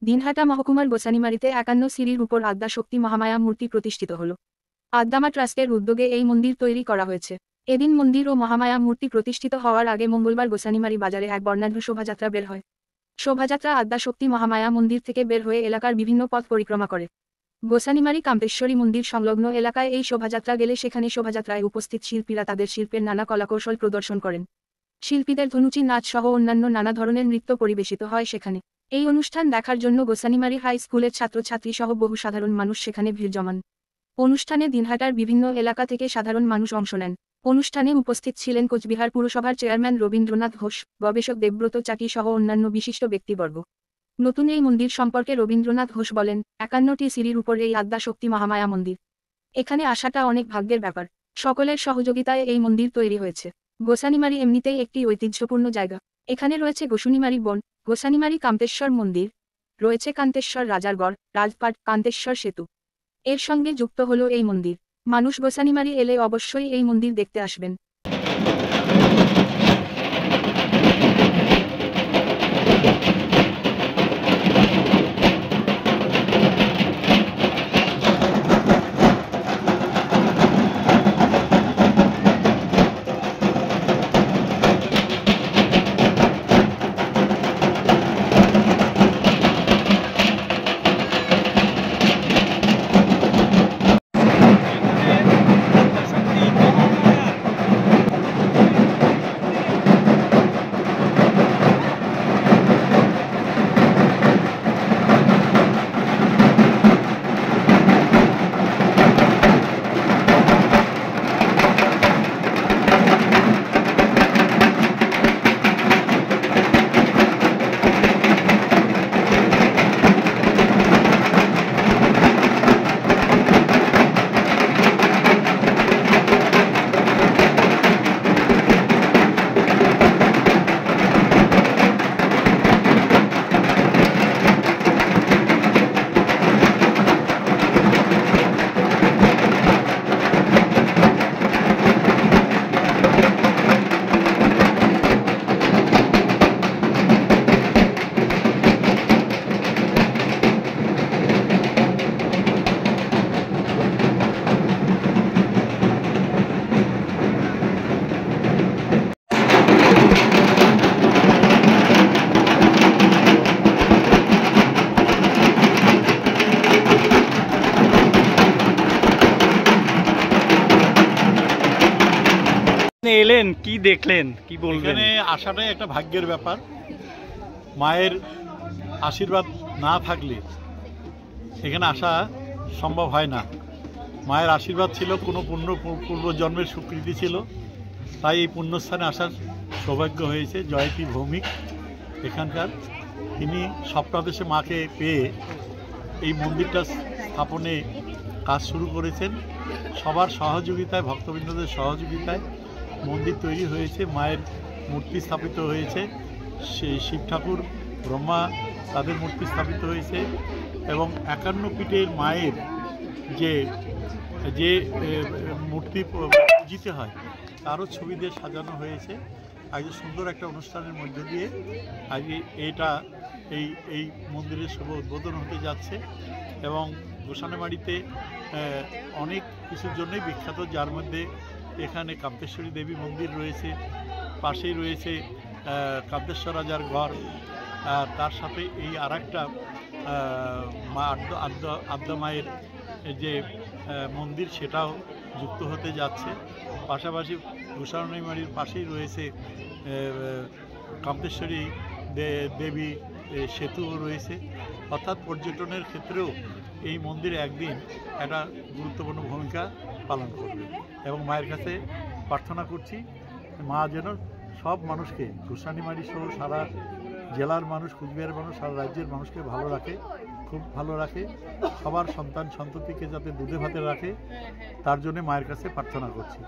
দিনহাটা মহকুমার গোসানিমারিতে 51 সিঁড়ির উপর আদ্যা শক্তি মহামায়া মূর্তি প্রতিষ্ঠিত হল। আদ্যামা ট্রাস্টের উদ্যোগে এই মন্দির তৈরি করা হয়েছে। এদিন মন্দির ও মহামায়া মূর্তি প্রতিষ্ঠিত হওয়ার আগে মঙ্গলবার গোসানিমারি বাজারে এক বর্ণাঢ্য শোভাযাত্রা বের হয়। শোভাযাত্রা আদ্যা শক্তি মহামায়া মন্দির থেকে বের হয়ে এলাকার বিভিন্ন পথ পরিক্রমা করে। গোসানিমারি কাম্পেশ্বরী মন্দির সংলগ্ন এলাকায় এই শোভাযাত্রা গেলে সেখানে শোভাযাত্রায় উপস্থিত শিল্পীরা তাদের শিল্পের নানা কলাকৌশল প্রদর্শন করেন। শিল্পীদের ধনুচি নাচ সহ অন্যান্য নানা ধরনের নৃত্য পরিবেশিত হয় সেখানে। এই অনুষ্ঠান দেখার জন্য গোসানিমারি হাই স্কুলের ছাত্রছাত্রী সহ বহু সাধারণ মানুষ সেখানে ভিড় জমান। অনুষ্ঠানে দিনহাটার বিভিন্ন এলাকা থেকে সাধারণ মানুষ অংশ নেন। অনুষ্ঠানে উপস্থিত ছিলেন কোচবিহার পুরসভার চেয়ারম্যান রবীন্দ্রনাথ ঘোষ, গবেষক দেবব্রত চাকি সহ অন্যান্য বিশিষ্ট ব্যক্তিবর্গ। নতুন এই মন্দির সম্পর্কে রবীন্দ্রনাথ ঘোষ বলেন, 51টি সিঁড়ির উপর এই আদ্যা শক্তি মহামায়া মন্দির। এখানে আসাটা অনেক ভাগ্যের ব্যাপার। সকলের সহযোগিতায় এই মন্দির তৈরি হয়েছে। গোসানিমারি এমনিতেই একটি ঐতিহ্যপূর্ণ জায়গা। এখানে রয়েছে গোসুনিমারি বন, গোসানিমারি কান্তেশ্বর মন্দির, রয়েছে কান্তেশ্বর রাজারগড়, রাজপাট, কান্তেশ্বর সেতু। এর সঙ্গে যুক্ত হলো এই মন্দির। মানুষ গোসানিমারি এলে অবশ্যই এই মন্দির দেখতে আসবেন। এলেন, কি দেখলেন, কি বলবেন? এখানে আসাটাই একটা ভাগ্যের ব্যাপার। মায়ের আশীর্বাদ না থাকলে এখানে আসা সম্ভব হয় না। মায়ের আশীর্বাদ ছিল, কোনো পূর্বজন্মের স্বীকৃতি ছিল, তাই এই পুণ্যস্থানে আসার সৌভাগ্য হয়েছে। জয়তী ভৌমিক এখানকার, তিনি স্বপ্নাদেশে মাকে পেয়ে এই মন্দিরটা স্থাপনে কাজ শুরু করেছেন। সবার সহযোগিতায়, ভক্তবৃন্দদের সহযোগিতায় মন্দির তৈরি হয়েছে। মায়ের মূর্তি স্থাপিত হয়েছে, সেই শিব ঠাকুর, ব্রহ্মা, তাদের মূর্তি স্থাপিত হয়েছে এবং 51 পীঠের মায়ের যে যে মূর্তি পূজিত হয় তারও ছবি দিয়ে সাজানো হয়েছে। আজকে সুন্দর একটা অনুষ্ঠানের মধ্যে দিয়ে আজকে এই মন্দিরের শুভ উদ্বোধন হতে যাচ্ছে এবং গোসানিমারিতে অনেক কিছুর জন্যই বিখ্যাত, যার মধ্যে এখানে কান্তেশ্বরী দেবী মন্দির রয়েছে, পাশেই রয়েছে কান্তেশ্বর রাজার গড়, তার সাথে এই আরেকটা আদ্যা মায়ের যে মন্দির সেটাও যুক্ত হতে যাচ্ছে। পাশাপাশি গোসানিমারির পাশেই রয়েছে কান্তেশ্বরী দেবী সেতুও রয়েছে। অর্থাৎ পর্যটনের ক্ষেত্রেও এই মন্দির একদিন একটা গুরুত্বপূর্ণ ভূমিকা পালন করবে এবং মায়ের কাছে প্রার্থনা করছি মা যেন সব মানুষকে, গোসানিমারি সহ সারা জেলার মানুষ, কুচবিহারের মানুষ, সারা রাজ্যের মানুষকে ভালো রাখে, খুব ভালো রাখে, সবার সন্তান সন্ততিকে যাতে দুধে ভাতে রাখে, তার জন্য মায়ের কাছে প্রার্থনা করছি।